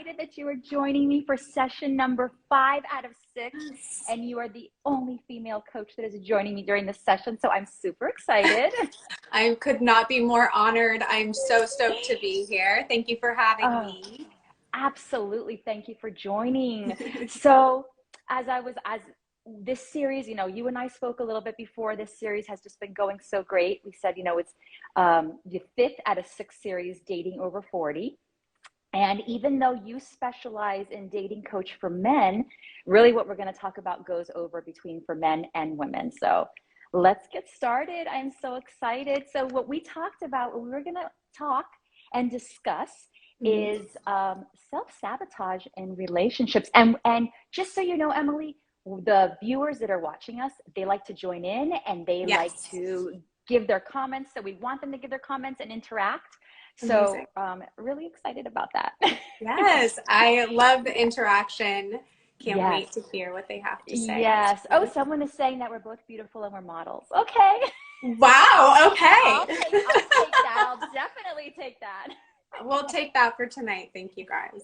excited that you are joining me for session number 5 out of 6. Yes. And you are the only female coach that is joining me during this session. So I'm super excited. I could not be more honored. I'm so stoked to be here. Thank you for having me. Absolutely. Thank you for joining. So as this series, you and I spoke a little bit before. This series has just been going so great. We said, it's the 5th out of 6 series, Dating Over 40. And even though you specialize in dating coach for men, really what we're going to talk about goes over between for men and women. So let's get started. I'm so excited. So what we talked about, what we were going to talk and discuss is self-sabotage in relationships. And just so you know, Emily, the viewers that are watching us, they like to join in and they like to give their comments. So we want them to give their comments and interact. So really excited about that. Yes, I love the interaction. Can't wait to hear what they have to say. Yes. Oh, someone is saying that we're both beautiful and we're models. Okay. Wow. Okay. I'll take that. I'll definitely take that. We'll take that for tonight. Thank you, guys.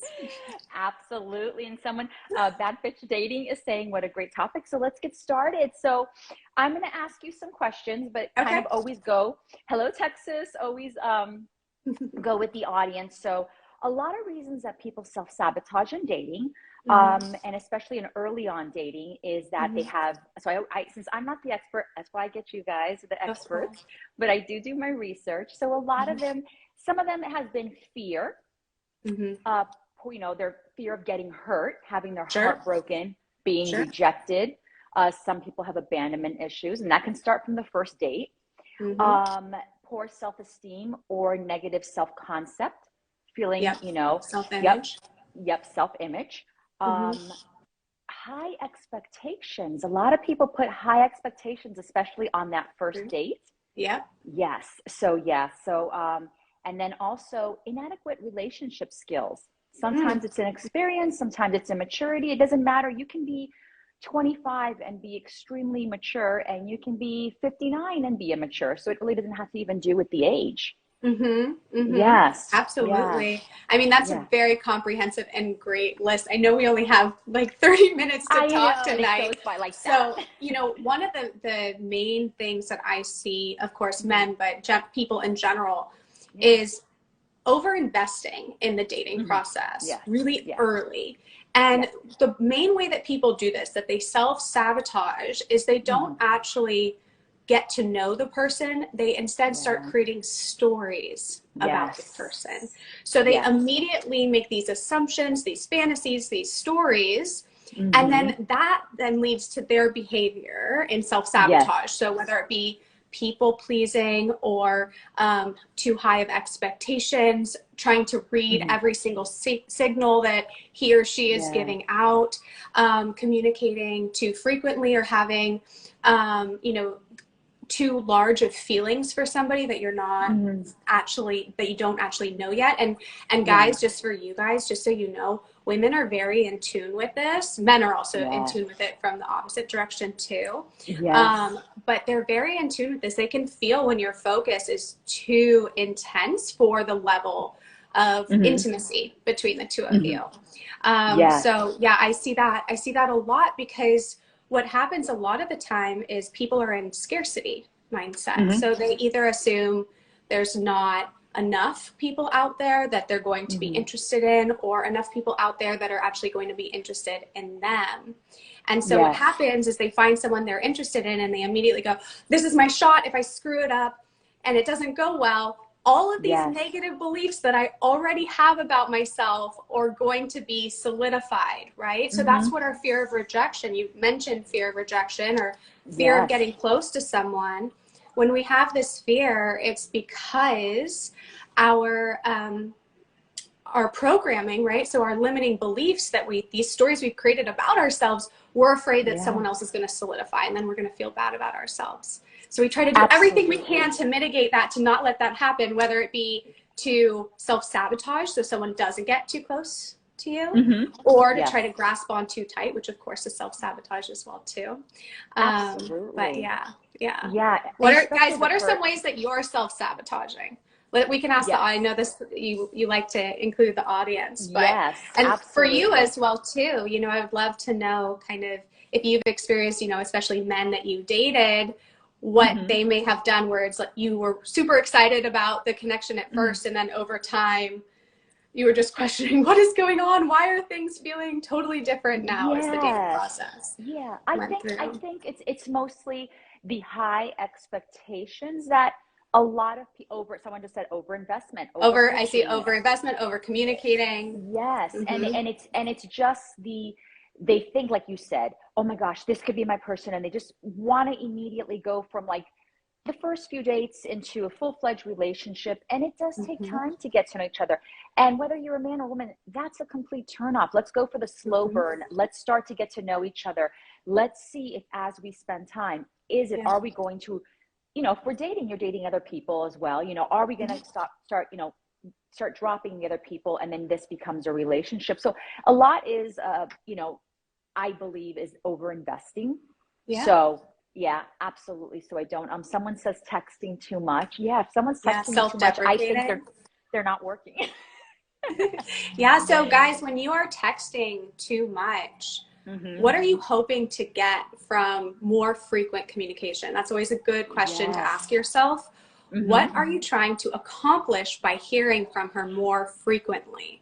Absolutely. And someone, Bad Bitch Dating is saying what a great topic. So let's get started. So I'm going to ask you some questions, but kind of always go, hello, Texas, always go with the audience. So a lot of reasons that people self-sabotage in dating, and especially in early on dating, is that they have, so I since I'm not the expert, that's why I get you guys, the experts, but I do my research. So a lot of them, some of them has been fear, their fear of getting hurt, having their heart broken, being rejected. Some people have abandonment issues, and that can start from the first date. Poor self-esteem or negative self-concept, feeling, self-image. Self-image. High expectations. A lot of people put high expectations, especially on that first date. Yes. So, and then also inadequate relationship skills. Sometimes it's inexperience, sometimes it's immaturity. It doesn't matter. You can be 25 and be extremely mature, and you can be 59 and be immature. So it really doesn't have to even do with the age. Yes, absolutely. Yeah. I mean, that's a very comprehensive and great list. I know we only have like 30 minutes to talk tonight. It goes by like so, one of the main things that I see, of course, men, but people in general, is over-investing in the dating process really early. And the main way that people do this, that they self-sabotage, is they don't actually get to know the person. They instead start creating stories about the person. So they immediately make these assumptions, these fantasies, these stories, and then that then leads to their behavior in self-sabotage. So whether it be people pleasing or too high of expectations, trying to read every single signal that he or she is giving out, communicating too frequently, or having, too large of feelings for somebody that you're not that you don't actually know yet. And guys, just for you guys, just so you know, women are very in tune with this. Men are also in tune with it from the opposite direction too. But they're very in tune with this. They can feel when your focus is too intense for the level of intimacy between the two of you. So I see that. I see that a lot, because what happens a lot of the time is people are in scarcity mindset. So they either assume there's not enough people out there that they're going to be interested in, or enough people out there that are actually going to be interested in them. And so what happens is they find someone they're interested in and they immediately go, this is my shot. If I screw it up and it doesn't go well, all of these negative beliefs that I already have about myself are going to be solidified, right? So that's what our fear of rejection, you mentioned fear of rejection, or fear of getting close to someone. When we have this fear, it's because our programming, right? So our limiting beliefs that these stories we've created about ourselves, we're afraid that someone else is going to solidify, and then we're going to feel bad about ourselves. So we try to do everything we can to mitigate that, to not let that happen, whether it be to self-sabotage, so someone doesn't get too close to you, or to try to grasp on too tight, which of course is self-sabotage as well too. But Yeah. what are some ways that you're self-sabotaging? We can ask Yes. I know this, you like to include the audience, but, Yes, and for absolutely. you as well too, you know, I would love to know kind of if you've experienced, you know, especially men that you dated, what they may have done where it's like you were super excited about the connection at first, and then over time you were just questioning what is going on, why are things feeling totally different now as the dating Yes. process Yeah. went I through. think it's mostly the high expectations that a lot of people over, someone just said overinvestment, over Over, I see pushing. over investment, over communicating. Yes. And it's just they think, like you said, oh my gosh, this could be my person, and they just want to immediately go from like the first few dates into a full-fledged relationship, and it does take time to get to know each other. And whether you're a man or woman, that's a complete turnoff. Let's go for the slow burn. Let's start to get to know each other. Let's see if, as we spend time, are we going to, you know, if we're dating, you're dating other people as well, you know, are we going to start dropping the other people, and then this becomes a relationship? So a lot is you know, I believe, is over investing. So yeah, absolutely. So I don't, someone says texting too much. Yeah, if someone's texting me too much, I think they're not working. Yeah, so guys, when you are texting too much, what are you hoping to get from more frequent communication? That's always a good question to ask yourself. What are you trying to accomplish by hearing from her more frequently?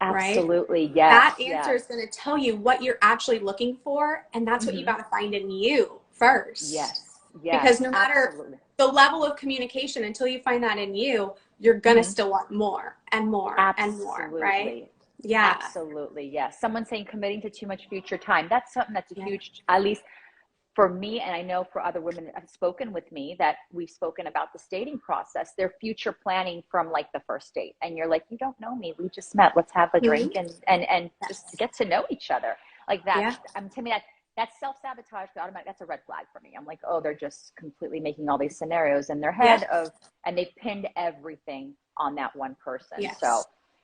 Absolutely. Right? Yes. That answer is going to tell you what you're actually looking for, and that's what you got to find in you first. Yes. Because no matter the level of communication, until you find that in you, you're going to still want more and more and more, right? Yeah. Absolutely. Yes. Someone saying committing to too much future time. That's something that's a huge, at least for me, and I know for other women that have spoken with me, that we've spoken about this dating process, their future planning from like the first date. And you're like, you don't know me. We just met. Let's have a drink and just get to know each other. Like that. To me, that's self-sabotage. That's a red flag for me. I'm like, oh, they're just completely making all these scenarios in their head and they've pinned everything on that one person. So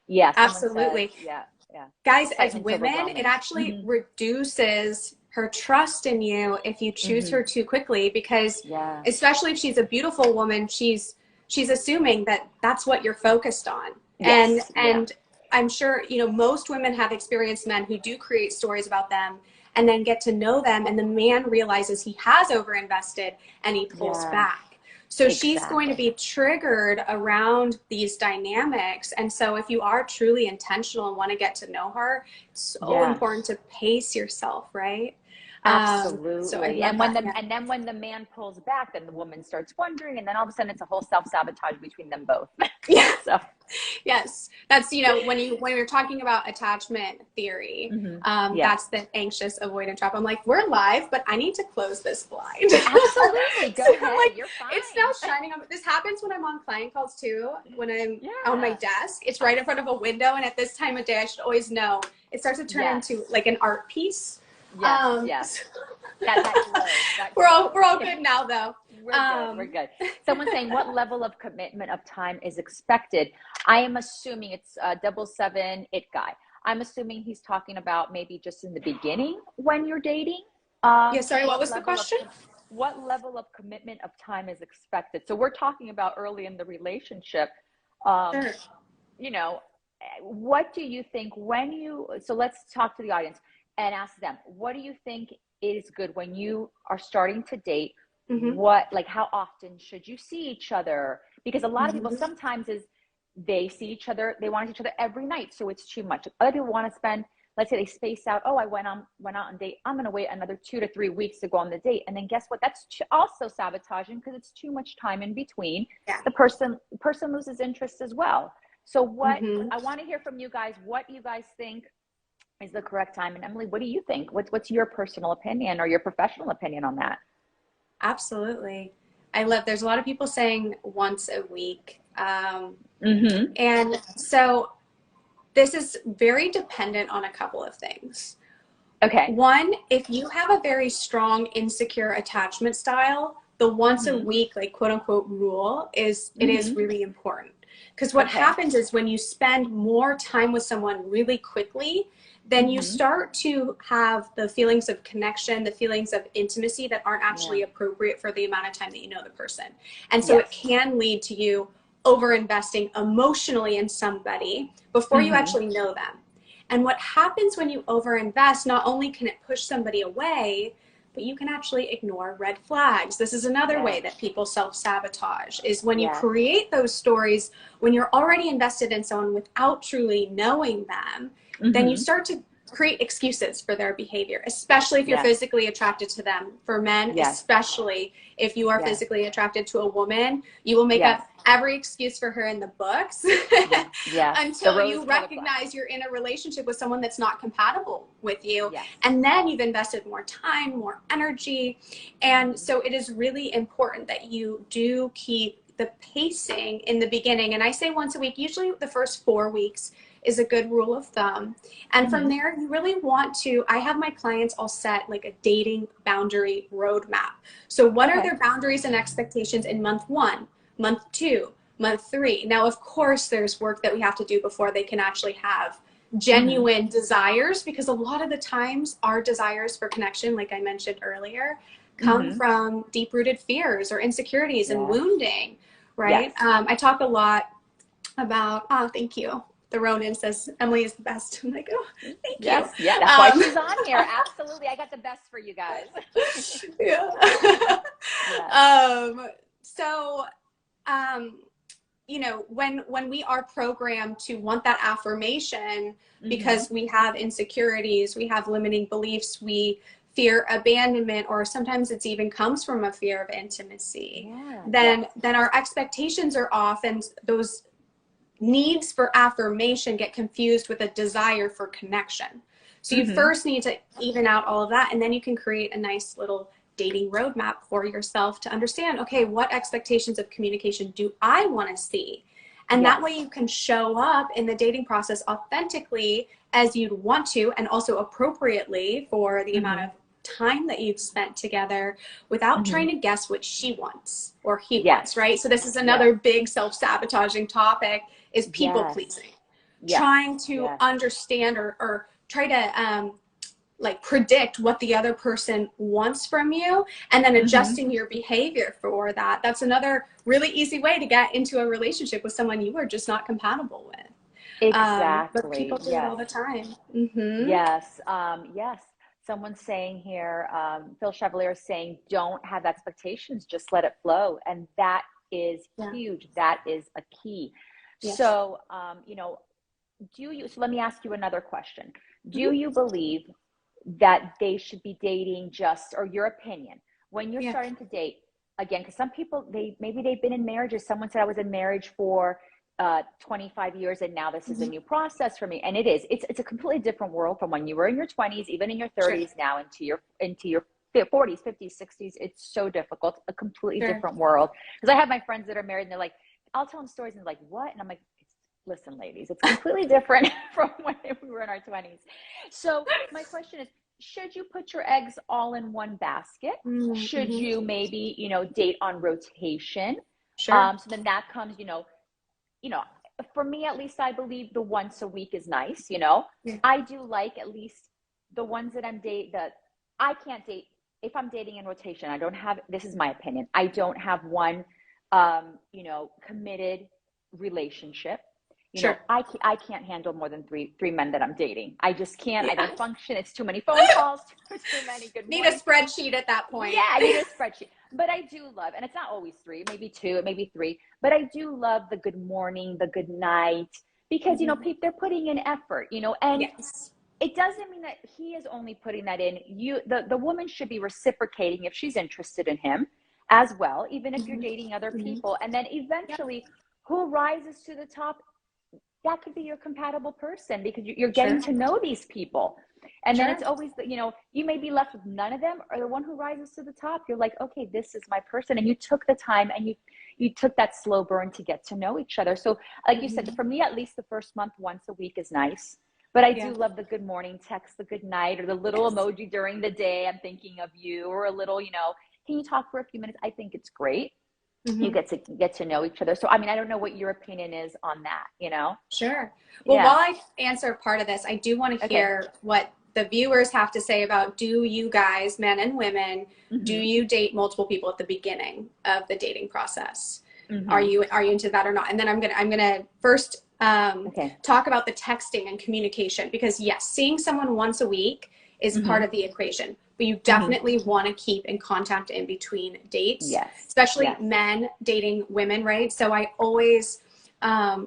yeah, absolutely. Says, guys, as women, it actually reduces her trust in you if you choose her too quickly, because especially if she's a beautiful woman, she's assuming that that's what you're focused on. And I'm sure, you know, most women have experienced men who do create stories about them and then get to know them, and the man realizes he has overinvested and he pulls back. So she's going to be triggered around these dynamics. And so if you are truly intentional and want to get to know her, it's so important to pace yourself, right? Absolutely. So and then when the man pulls back, then the woman starts wondering, and then all of a sudden it's a whole self-sabotage between them both. So yes, that's, you know, when you're talking about attachment theory, that's the anxious avoidant trap. I'm like, we're live, but I need to close this blind. Absolutely. Go ahead. Like, you're fine. It's now shining on. This happens when I'm on client calls too, when I'm on my desk. It's right in front of a window, and at this time of day, I should always know. It starts to turn into like an art piece. Yes. That we're all good now, though. We're good. Someone saying, what level of commitment of time is expected? I am assuming it's 77 it guy. I'm assuming he's talking about maybe just in the beginning when you're dating. Sorry, what was the question? What level of commitment of time is expected? So we're talking about early in the relationship. You know, what do you think so let's talk to the audience and ask them, what do you think is good when you are starting to date? How often should you see each other? Because a lot of people sometimes they see each other, they want to see each other every night, so it's too much. Other people want to spend, let's say they space out, I went out on date, I'm going to wait another 2 to 3 weeks to go on the date. And then guess what? That's also sabotaging, because it's too much time in between. The person loses interest as well. So I want to hear from you guys, what you guys think is the correct time. And Emily, what do you think? What's your personal opinion or your professional opinion on that? Absolutely. There's a lot of people saying once a week. And so this is very dependent on a couple of things. Okay. One, if you have a very strong insecure attachment style, the once a week, like quote unquote rule is really important. Because what happens is when you spend more time with someone really quickly, then you start to have the feelings of connection, the feelings of intimacy that aren't actually appropriate for the amount of time that you know the person. And so it can lead to you over investing emotionally in somebody before you actually know them. And what happens when you overinvest, not only can it push somebody away, but you can actually ignore red flags. This is another way that people self-sabotage, is when you create those stories, when you're already invested in someone without truly knowing them, then you start to create excuses for their behavior, especially if you're physically attracted to them. For men, especially if you are physically attracted to a woman, you will make up every excuse for her in the books until you recognize you're in a relationship with someone that's not compatible with you. And then you've invested more time, more energy. And so it is really important that you do keep the pacing in the beginning. And I say once a week, usually the first 4 weeks is a good rule of thumb. And from there, you really want to, I have my clients all set like a dating boundary roadmap. So what are their boundaries and expectations in month 1, month 2, month 3? Now, of course, there's work that we have to do before they can actually have genuine desires, because a lot of the times our desires for connection, like I mentioned earlier, come from deep-rooted fears or insecurities and wounding, right? I talk a lot about, oh, thank you. The Ronan says Emily is the best. I'm like, oh, thank you. Yeah, that's why she's on here. Absolutely. I got the best for you guys. So, you know, when we are programmed to want that affirmation because we have insecurities, we have limiting beliefs, we fear abandonment, or sometimes it's even comes from a fear of intimacy, then our expectations are off, and those needs for affirmation get confused with a desire for connection. So you first need to even out all of that, and then you can create a nice little dating roadmap for yourself to understand, okay, what expectations of communication do I want to see? And that way you can show up in the dating process authentically as you'd want to, and also appropriately for the amount of time that you've spent together, without trying to guess what she wants or he wants, right? So this is another big self-sabotaging topic, is people pleasing. Trying to understand or try to like predict what the other person wants from you, and then adjusting your behavior for that. That's another really easy way to get into a relationship with someone you are just not compatible with. Exactly. But people do it all the time. Yes. Someone's saying here, Phil Chevalier is saying, don't have expectations, just let it flow. And that is huge. That is a key. So, you know, so let me ask you another question. Do you believe that they should be dating just, or your opinion, when you're starting to date, again, because some people, maybe they've been in marriages. Someone said I was in marriage for 25 years, and now this is a new process for me. And it's a completely different world from when you were in your 20s, even in your 30s, now into your 40s, 50s, 60s. It's so difficult, a completely different world. Because I have my friends that are married, and they're like, I'll tell them stories, and they're like, what? And I'm like, listen, ladies, it's completely different from when we were in our 20s. So my question is, should you put your eggs all in one basket? Should you maybe, you know, date on rotation? So then that comes, you know, for me, at least, I believe the once a week is nice. You know, I do like at least the ones that that I can't date. If I'm dating in rotation, I don't have, this is my opinion, I don't have one, you know, committed relationship. You know, I can't handle more than three men that I'm dating. I just can't. I don't function. It's too many phone calls, too many good Need a spreadsheet at that point. Yeah, I need a spreadsheet. But I do love, and it's not always 3, maybe 2, maybe 3, but I do love the good morning, the good night, because, you know, they're putting in effort, you know, and it doesn't mean that he is only putting that in. The woman should be reciprocating if she's interested in him as well, even if you're dating other people. And then eventually, who rises to the top, that could be your compatible person, because you're getting to know these people. And then it's always, you know, you may be left with none of them, or the one who rises to the top, you're like, okay, this is my person. And you took the time, and you took that slow burn to get to know each other. So like you said, for me, at least the first month, once a week is nice. But I do love the good morning text, the good night, or the little emoji during the day, I'm thinking of you, or a little, you know, can you talk for a few minutes? I think it's great. You get to know each other. So, I mean, I don't know what your opinion is on that, you know? Well, while I answer part of this, I do want to hear what the viewers have to say about, do you guys, men and women, do you date multiple people at the beginning of the dating process? Are Mm-hmm. you into that or not? And then I'm gonna first Okay. talk about the texting and communication, because yes, seeing someone once a week is part Mm-hmm. of the equation, but you Mm-hmm. definitely want to keep in contact in between dates, Yes. especially Yes. men dating women, right? So I always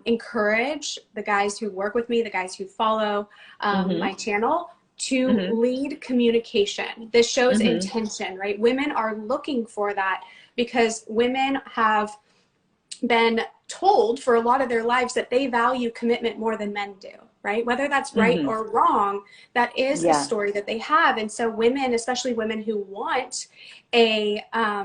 encourage the guys who work with me, the guys who follow Mm-hmm. my channel, to Mm-hmm. lead communication. This shows Mm-hmm. intention, right? Women are looking for that because women have been told for a lot of their lives that they value commitment more than men do, right? Whether that's right Mm-hmm. or wrong, that is a Yeah. story that they have. And so women, especially women who want a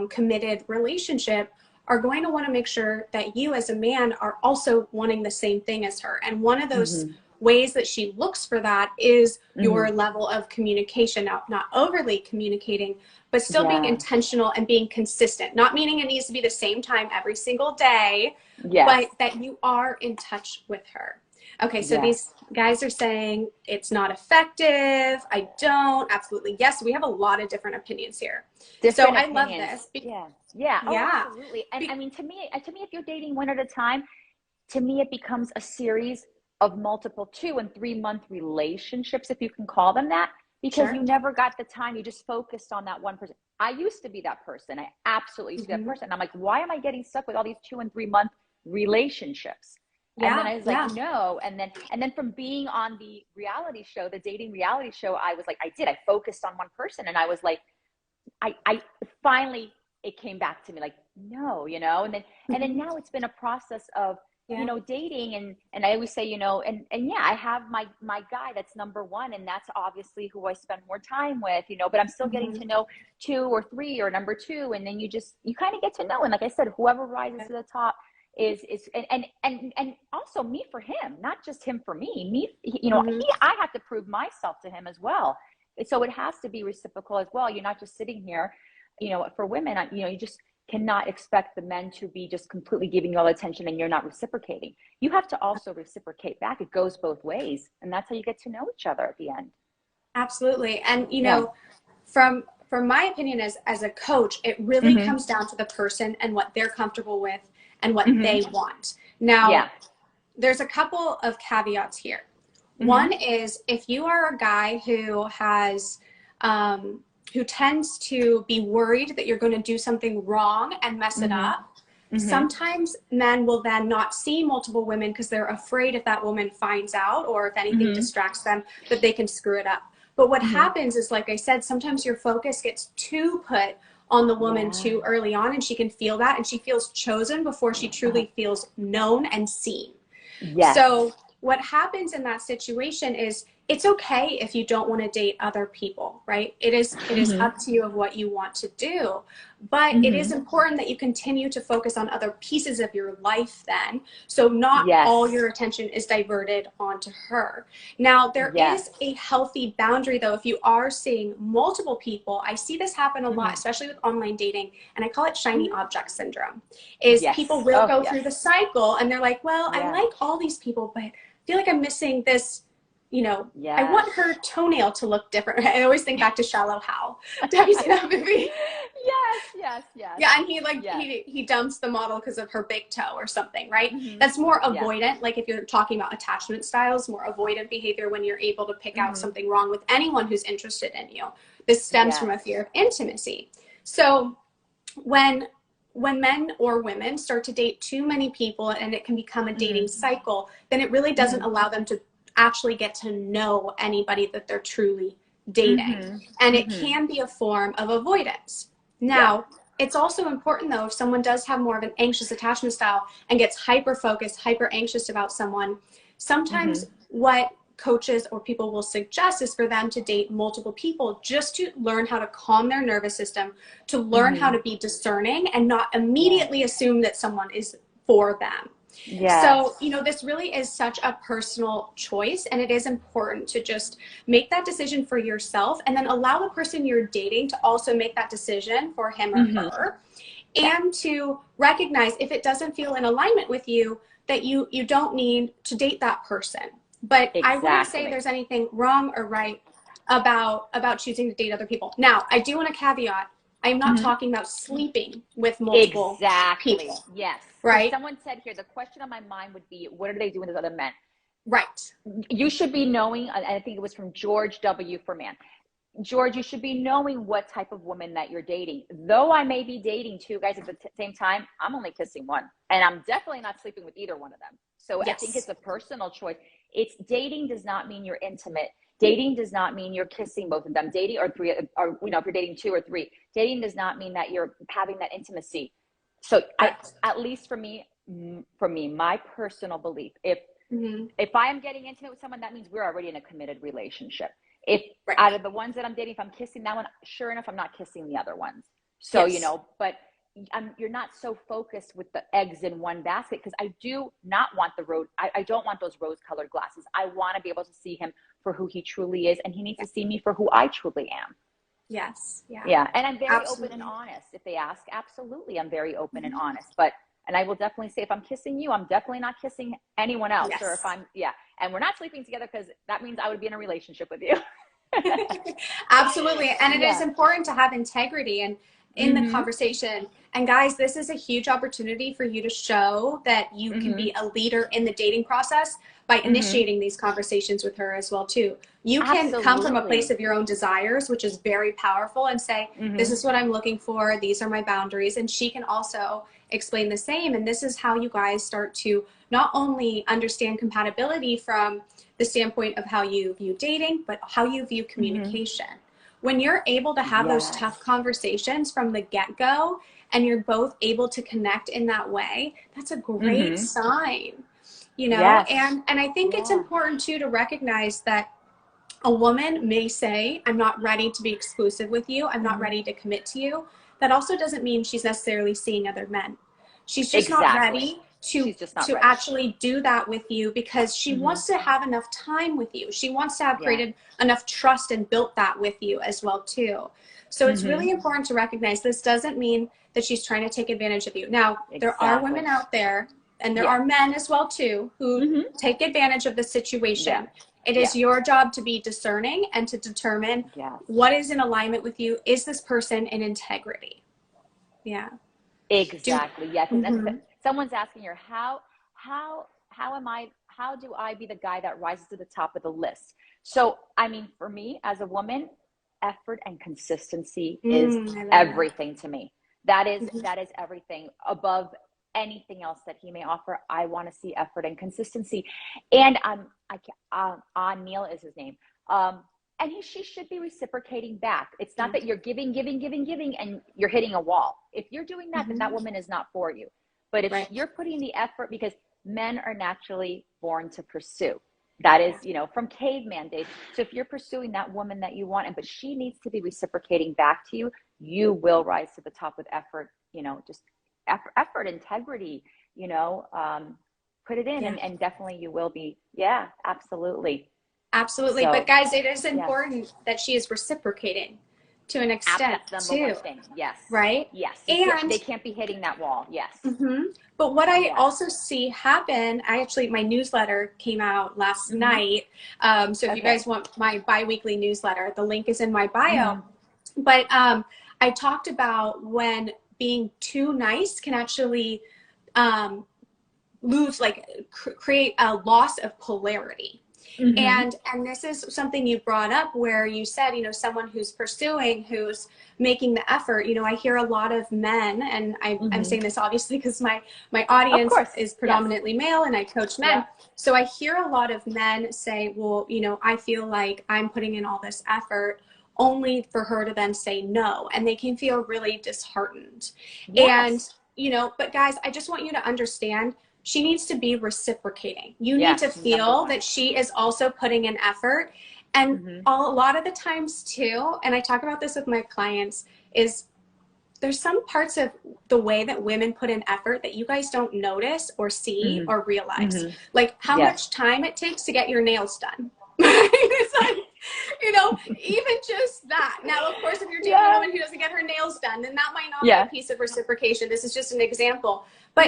committed relationship, are going to want to make sure that you as a man are also wanting the same thing as her. And one of those Mm-hmm. ways that she looks for that is Mm-hmm. your level of communication. Now, not overly communicating, but still being Yeah. intentional and being consistent. Not meaning it needs to be the same time every single day, Yes. but that you are in touch with her. Okay, so Yes. these guys are saying it's not effective. I don't. Absolutely. Yes, we have a lot of different opinions here. So Different I love opinions. this. Yeah. Yeah. Oh, Yeah. absolutely. And I Be- mean, to me, if you're dating one at a time, to me, it becomes a series of multiple 2 and 3 month relationships, if you can call them that, because you sure. never got the time. You just focused on that one person. I used to be that person. I absolutely used to be that Mm-hmm. person. I'm like, why am I getting stuck with all these 2 and 3 month relationships? And then Yeah. I was like, Yeah. no. And then from being on the reality show, the dating reality show, I was like, I focused on one person, and I was like, I finally, it came back to me like, no, and then Mm-hmm. now it's been a process of, Yeah. dating, and I always say, and yeah, I have my guy that's number one, and that's obviously who I spend more time with, but I'm still getting Mm-hmm. to know two or three or number two, and then you kind of get to know, and like I said, whoever rises to the top is and also me for him, not just him for me, Mm-hmm. I have to prove myself to him as well. So it has to be reciprocal as well. You're not just sitting here, for women, you just cannot expect the men to be just completely giving you all attention and you're not reciprocating. You have to also reciprocate back. It goes both ways. And that's how you get to know each other at the end. Absolutely. And Yeah. from my opinion as a coach, it really Mm-hmm. comes down to the person and what they're comfortable with and what Mm-hmm. they want. Now, Yeah. there's a couple of caveats here. Mm-hmm. One is if you are a guy who has who tends to be worried that you're going to do something wrong and mess it Mm-hmm. up, Mm-hmm. sometimes men will then not see multiple women because they're afraid if that woman finds out or if anything Mm-hmm. distracts them that they can screw it up. But what Mm-hmm. happens is, like I said, sometimes your focus gets too put on the woman Yeah. too early on, and she can feel that, and she feels chosen before she Uh-huh. truly feels known and seen. Yes. So what happens in that situation is it's okay if you don't want to date other people, right? It is Mm-hmm. up to you of what you want to do. But it is Mm-hmm. important that you continue to focus on other pieces of your life then. So not all Yes. your attention is diverted onto her. Now, there is Yes. a healthy boundary though. If you are seeing multiple people, I see this happen a lot, Mm-hmm. especially with online dating, and I call it shiny Mm-hmm. object syndrome. Is people Yes. will Oh, go through yes. the cycle and they're like, well, I Yeah. like all these people, but I feel like I'm missing this, I Yes. want her toenail to look different. I always think back to Shallow Hal. Have you seen that movie? Yes, yes, yes, Yeah, and he like yes. he dumps the model because of her big toe or something, right? Mm-hmm. That's more Yeah. avoidant. Like if you're talking about attachment styles, more avoidant behavior when you're able to pick out Mm-hmm. something wrong with anyone who's interested in you. This stems from Yes. a fear of intimacy. So when men or women start to date too many people and it can become a dating Mm-hmm. cycle, then it really doesn't Mm-hmm. allow them to actually get to know anybody that they're truly dating. Mm-hmm. And it Mm-hmm. can be a form of avoidance. Yeah. Now, it's also important though, if someone does have more of an anxious attachment style and gets hyper focused, hyper anxious about someone, Mm-hmm. sometimes what coaches or people will suggest is for them to date multiple people just to learn how to calm their nervous system, to learn how Mm-hmm. to be discerning and not Yes. immediately assume that someone is for them. Yes. So, this really is such a personal choice, and it is important to just make that decision for yourself and then allow the person you're dating to also make that decision for him or Mm-hmm. her, Yeah. and to recognize if it doesn't feel in alignment with you that you don't need to date that person. But I wouldn't say Exactly. there's anything wrong or right about choosing to date other people. Now, I do want to caveat, I'm not talking about sleeping with multiple Exactly. people. Yes. Right? Someone said here, the question on my mind would be, what are they doing with other men? Right. You should be knowing, I think it was from George W. Freeman. George, you should be knowing what type of woman that you're dating. Though I may be dating two guys at the same time, I'm only kissing one. And I'm definitely not sleeping with either one of them. So I think it's a personal choice. It's dating does not mean you're intimate. Dating does not mean you're kissing both of them. Dating or three, or if you're dating two or three, dating does not mean that you're having that intimacy. So at least for me, my personal belief, if I am getting intimate with someone, that means we're already in a committed relationship. If out of the ones that I'm dating, if I'm kissing that one, sure enough, I'm not kissing the other ones. So, but you're not so focused with the eggs in one basket, because I do not want I don't want those rose-colored glasses. I want to be able to see him for who he truly is, and he needs to see me for who I truly am. Yes. Yeah. Yeah. And I'm very open and honest. If they ask, absolutely, I'm very open and honest. And I will definitely say, if I'm kissing you, I'm definitely not kissing anyone else. Yes. Or if and we're not sleeping together, because that means I would be in a relationship with you. Absolutely. And it is important to have integrity and in the conversation. And guys, this is a huge opportunity for you to show that you can be a leader in the dating process by initiating these conversations with her as well too. You can come from a place of your own desires, which is very powerful, and say, this is what I'm looking for. These are my boundaries. And she can also explain the same. And this is how you guys start to not only understand compatibility from the standpoint of how you view dating, but how you view communication. When you're able to have those tough conversations from the get-go, and you're both able to connect in that way, that's a great sign, you know? And I think it's important too to recognize that a woman may say, I'm not ready to be exclusive with you. I'm not ready to commit to you. That also doesn't mean she's necessarily seeing other men. She's just not ready to actually do that with you, because she wants to have enough time with you. She wants to have created enough trust and built that with you as well too. So it's really important to recognize this doesn't mean that she's trying to take advantage of you. Now, there are women out there, and there are men as well too, who take advantage of the situation. It is your job to be discerning and to determine what is in alignment with you. Is this person in integrity? Yeah. Exactly. Someone's asking her, how do I be the guy that rises to the top of the list? So, I mean, for me as a woman, effort and consistency is everything to me. That is everything above anything else that he may offer. I want to see effort and consistency. And Neil is his name. And she should be reciprocating back. It's not that you're giving, and you're hitting a wall. If you're doing that, then that woman is not for you. But if you're putting the effort, because men are naturally born to pursue. That is, from caveman days. So if you're pursuing that woman that you want, but she needs to be reciprocating back to you, you will rise to the top with effort, just effort, integrity, put it in, and definitely you will be. Yeah, absolutely. Absolutely. But guys, it is important that she is reciprocating to an extent too. Yes. Right? Yes. And they can't be hitting that wall. Yes. But what I also see happen, my newsletter came out last night. So if you guys want my bi-weekly newsletter, the link is in my bio. But I talked about when being too nice can actually create a loss of polarity. And this is something you brought up, where you said, someone who's pursuing, who's making the effort. I hear a lot of men, and I'm saying this obviously because my audience is predominantly male, and I coach men. So I hear a lot of men say, well, I feel like I'm putting in all this effort only for her to then say no, and they can feel really disheartened. And but guys, I just want you to understand, she needs to be reciprocating. You need to feel that she is also putting in effort. And a lot of the times too, and I talk about this with my clients, is there's some parts of the way that women put in effort that you guys don't notice or see or realize. Like how much time it takes to get your nails done. It's like, even just that. Now, of course, if you're dating a woman who doesn't get her nails done, then that might not be a piece of reciprocation. This is just an example. But,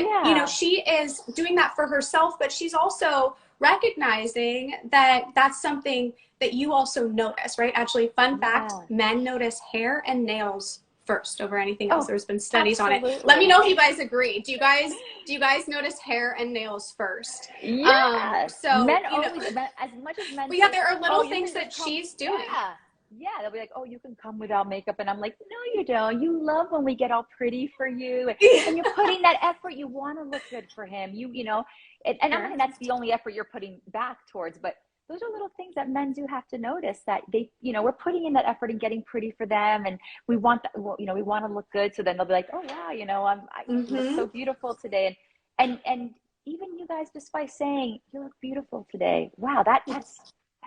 she is doing that for herself, but she's also recognizing that that's something that you also notice, right? Actually, fun fact, men notice hair and nails first over anything else. Oh, There's been studies on it. absolutely. Let me know if you guys agree. Do you guys notice hair and nails first? Yes. So, Men you know, always, as much as men but yeah, say, there are oh, little you things can that just come. she's doing. Yeah. Yeah. They'll be like, oh, you can come without makeup. And I'm like, no, you don't. You love when we get all pretty for you. And you're putting that effort. You want to look good for him. You know, and I'm not saying that's the only effort you're putting back towards, but those are little things that men do have to notice, that they, you know, we're putting in that effort and getting pretty for them. And we want that, well, you know, we want to look good. So then they'll be like, oh, wow, you know, you look so beautiful today. And even you guys, just by saying you look beautiful today, wow, that's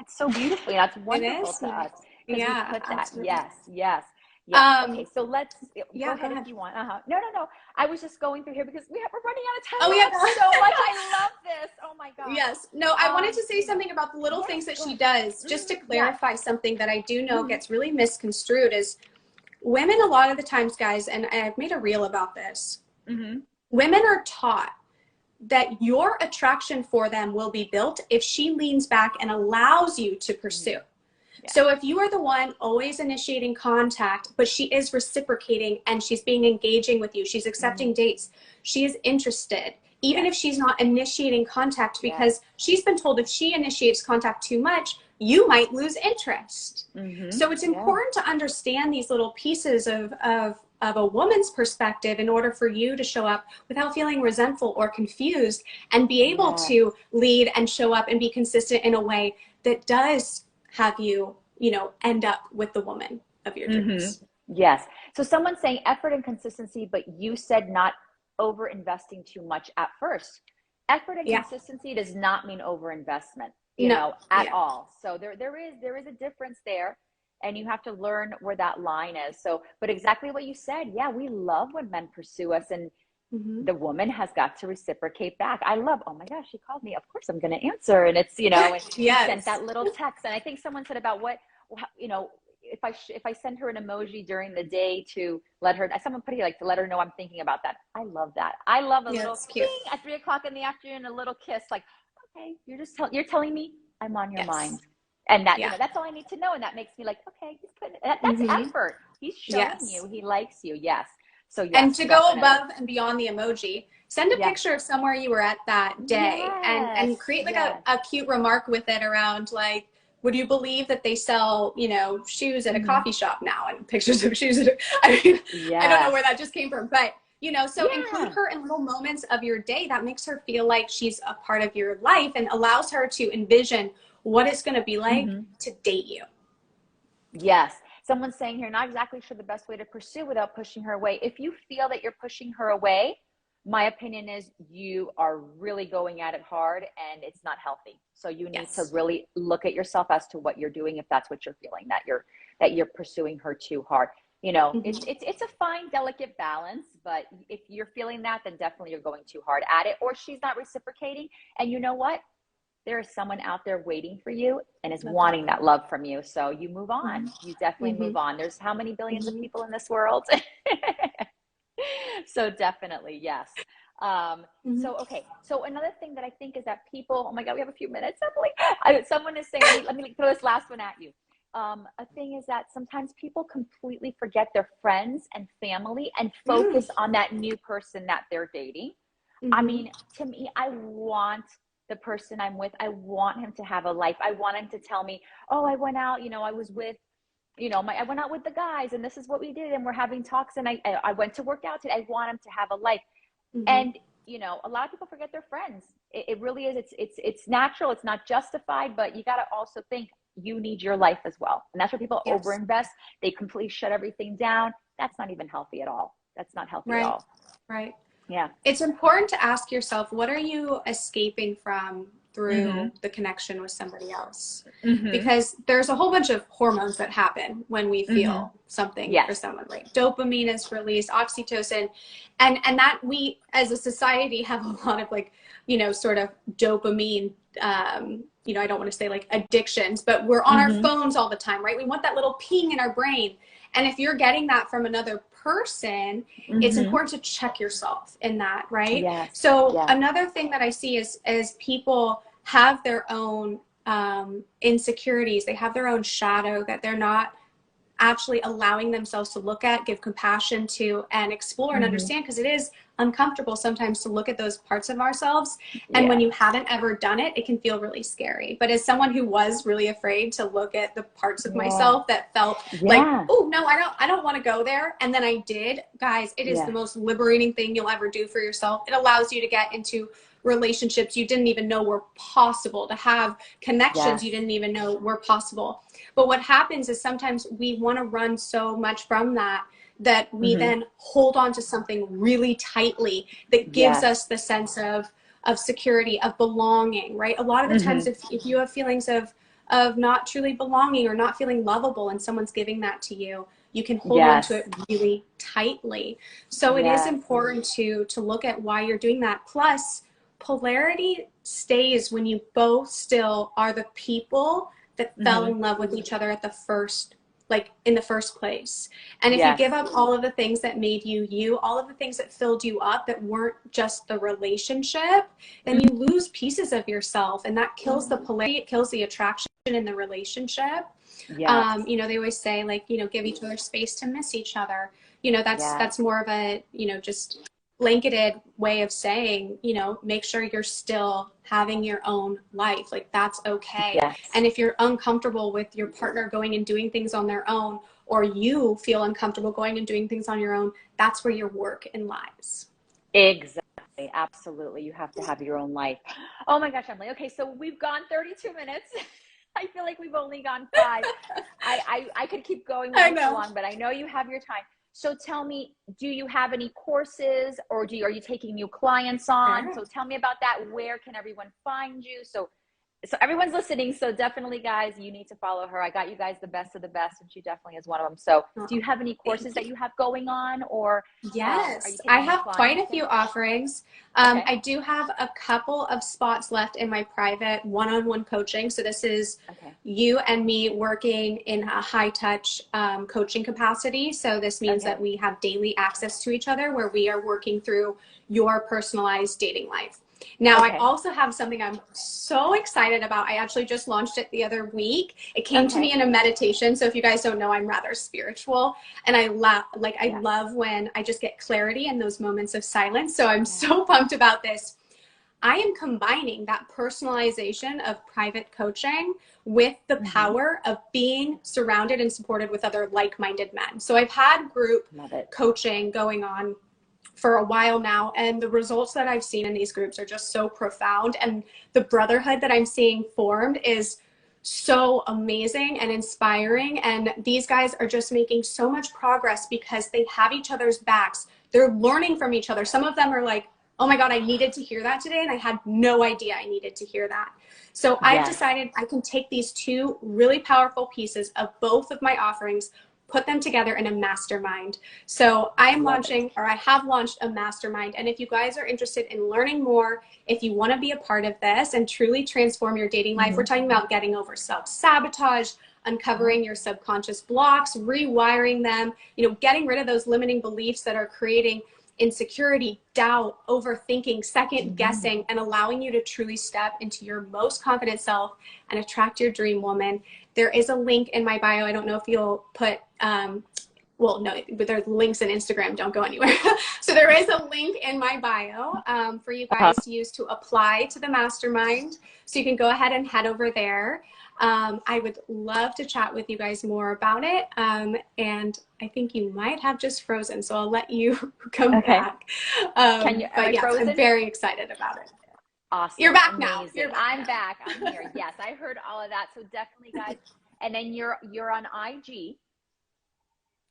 so beautiful. That's It wonderful is. to us, because we Yeah, put that. absolutely. Yes, yes, yes. Okay, Um, so let's yeah, go go ahead if ahead. you want. No. I was just going through here because we're running out of time. Oh I yeah. have so much. I love this. Oh my gosh. Yes. No, I wanted to say You know, something about the little yes, things that go she ahead. does, just to Yes. clarify something that I do know gets really misconstrued is women a lot of the times, guys, and I've made a reel about this. Women are taught that your attraction for them will be built if she leans back and allows you to pursue. Yeah. So if you are the one always initiating contact, but she is reciprocating and she's being engaging with you, she's accepting dates, she is interested, even if she's not initiating contact, because she's been told if she initiates contact too much, you might lose interest. So it's important to understand these little pieces of a woman's perspective in order for you to show up without feeling resentful or confused, and be able to lead and show up and be consistent in a way that does have you, you know, end up with the woman of your dreams. Yes. So someone's saying effort and consistency, but you said not over investing too much at first. Effort and consistency does not mean over investment, you know, at all. So there is a difference there, and you have to learn where that line is. So, but exactly what you said. Yeah, we love when men pursue us, and the woman has got to reciprocate back. I love, oh my gosh, she called me. Of course I'm going to answer. And it's, you know, and she sent that little text. And I think someone said about what, you know, if I send her an emoji during the day to let her, someone put it like to let her know I'm thinking about that. I love that. I love a little ding at 3 o'clock in the afternoon, a little kiss, like, okay, you're telling me I'm on your mind. And that, you know, that's all I need to know. And that makes me like, okay, he's putting that's effort. He's showing you he likes you. Yes. So yes, and to go above and beyond the emoji, send a picture of somewhere you were at that day, and create like a cute remark with it around, like, would you believe that they sell, you know, shoes at a coffee shop now, and pictures of shoes at I mean, I don't know where that just came from, but you know, so include her in little moments of your day that makes her feel like she's a part of your life and allows her to envision what it's going to be like to date you. Yes. Someone's saying here, not exactly sure the best way to pursue without pushing her away. If you feel that you're pushing her away, my opinion is you are really going at it hard, and it's not healthy. So you need to really look at yourself as to what you're doing, if that's what you're feeling, that you're pursuing her too hard. You know, it's a fine, delicate balance, but if you're feeling that, then definitely you're going too hard at it, or she's not reciprocating. And you know what? There is someone out there waiting for you and is wanting that love from you. So you move on. You definitely move on. There's how many billions of people in this world? So definitely, yes. So, okay. So another thing that I think is that people, oh my God, we have a few minutes, Emily. Someone is saying, let me throw this last one at you. A thing is that sometimes people completely forget their friends and family and focus on that new person that they're dating. I mean, to me, I want the person I'm with, I want him to have a life. I want him to tell me, oh, I went out, you know, I was with, you know, I went out with the guys, and this is what we did, and we're having talks, and I went to work out today. I want him to have a life. And, you know, a lot of people forget their friends. It really is. It's natural. It's not justified, but you got to also think you need your life as well. And that's where people overinvest. They completely shut everything down. That's not even healthy at all. That's not healthy at all. Right. Yeah. It's important to ask yourself, what are you escaping from through the connection with somebody else? Because there's a whole bunch of hormones that happen when we feel something for someone, like dopamine is released, oxytocin, and that we as a society have a lot of, like, you know, sort of dopamine, you know, I don't want to say like addictions, but we're on our phones all the time, right? We want that little ping in our brain. And if you're getting that from another person, it's important to check yourself in that, right? So another thing that I see is people have their own insecurities. They have their own shadow that they're not actually allowing themselves to look at, give compassion to, and explore and understand, because it is uncomfortable sometimes to look at those parts of ourselves. And when you haven't ever done it, it can feel really scary. But as someone who was really afraid to look at the parts of myself that felt like, oh no, I don't want to go there, and then I did, guys, it is the most liberating thing you'll ever do for yourself. It allows you to get into relationships you didn't even know were possible, to have connections you didn't even know were possible. But what happens is sometimes we want to run so much from that we then hold on to something really tightly that gives us the sense of security, of belonging, right? A lot of the times if you have feelings of not truly belonging or not feeling lovable and someone's giving that to you, you can hold on to it really tightly. So it is important to look at why you're doing that. Plus, polarity stays when you both still are the people that fell in love with each other at the first, like in the first place. And if you give up all of the things that made you you, all of the things that filled you up that weren't just the relationship, then you lose pieces of yourself, and that kills the polarity, it kills the attraction in the relationship. You know, they always say, like, you know, give each other space to miss each other. You know, that's more of a, you know, just blanketed way of saying, you know, make sure you're still having your own life. Like, that's okay. And if you're uncomfortable with your partner going and doing things on their own, or you feel uncomfortable going and doing things on your own, that's where your work in lies. Exactly. Absolutely. You have to have your own life. Oh my gosh, Emily. Okay, so we've gone 32 minutes. I feel like we've only gone 5. I could keep going way too long, but I know you have your time. So tell me, do you have any courses, or are you taking new clients on? So tell me about that. Where can everyone find you? So everyone's listening. So definitely, guys, you need to follow her. I got you guys the best of the best, and she definitely is one of them. So do you have any courses that you have going on, or yes, I have quite a few offerings. I do have a couple of spots left in my private one-on-one coaching. So this is you and me working in a high-touch coaching capacity. So this means that we have daily access to each other, where we are working through your personalized dating life. Now, I also have something I'm so excited about. I actually just launched it the other week. It came to me in a meditation. So if you guys don't know, I'm rather spiritual, and I love when I just get clarity in those moments of silence. So I'm so pumped about this. I am combining that personalization of private coaching with the power of being surrounded and supported with other like-minded men. So I've had group coaching going on for a while now, and the results that I've seen in these groups are just so profound, and the brotherhood that I'm seeing formed is so amazing and inspiring. And these guys are just making so much progress because they have each other's backs. They're learning from each other. Some of them are like, oh my God, I needed to hear that today, and I had no idea I needed to hear that. So I've decided I can take these two really powerful pieces of both of my offerings, put them together in a mastermind. So I am launching, or I have launched, a mastermind. And if you guys are interested in learning more, if you want to be a part of this and truly transform your dating life, we're talking about getting over self-sabotage, uncovering your subconscious blocks, rewiring them, you know, getting rid of those limiting beliefs that are creating insecurity, doubt, overthinking, second guessing, and allowing you to truly step into your most confident self and attract your dream woman. There is a link in my bio. I don't know if you'll put, well, no, but there's links in Instagram. Don't go anywhere. So there is a link in my bio for you guys to use to apply to the mastermind. So you can go ahead and head over there. I would love to chat with you guys more about it. And I think you might have just frozen, so I'll let you come back. Can you, but yes, I'm very excited about it. Awesome. You're back now. I'm back. I'm here. Yes, I heard all of that. So definitely, guys. And then you're on IG.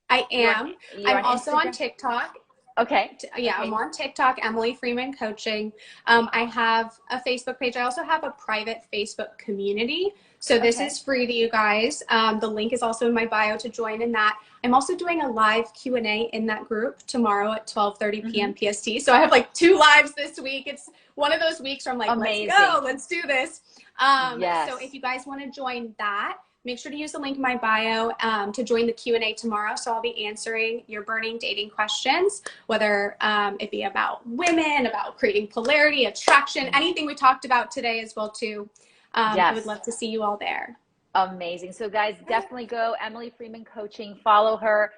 I am. I'm also on TikTok. Okay. I'm on TikTok, Emily Freeman Coaching. I have a Facebook page. I also have a private Facebook community. So this is free to you guys. The link is also in my bio to join in that. I'm also doing a live Q&A in that group tomorrow at 12:30 p.m. PST. So I have like 2 lives this week. It's one of those weeks where I'm like, let's go, let's do this. So if you guys want to join that, make sure to use the link in my bio to join the Q&A tomorrow. So I'll be answering your burning dating questions, whether it be about women, about creating polarity, attraction, anything we talked about today as well too. I would love to see you all there. Amazing. So guys, definitely go Emily Freeman Coaching, follow her,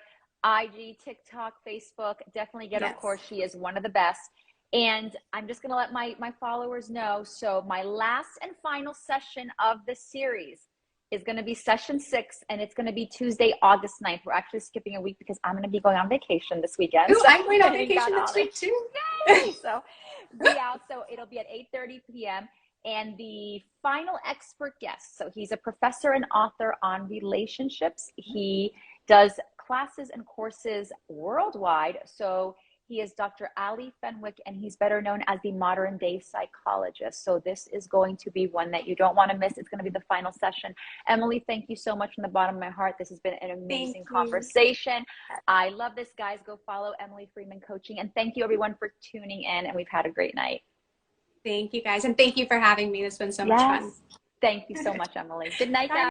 IG, TikTok, Facebook. Definitely get her Yes. course. She is one of the best. And I'm just going to let my followers know. So my last and final session of this series is going to be session 6, and it's going to be Tuesday, August 9th. We're actually skipping a week because I'm going to be going on vacation this weekend. Ooh, So I'm going on vacation next week too. Yay! So be out. So it'll be at 8:30 p.m. And the final expert guest, so he's a professor and author on relationships. He does classes and courses worldwide. So he is Dr. Ali Fenwick, and he's better known as the modern day psychologist. So this is going to be one that you don't want to miss. It's going to be the final session. Emily, thank you so much from the bottom of my heart. This has been an amazing conversation. I love this, guys. Go follow Emily Freeman Coaching. And thank you, everyone, for tuning in. And we've had a great night. Thank you, guys. And thank you for having me. This has been so much fun. Thank you so much, Emily. Good night, guys.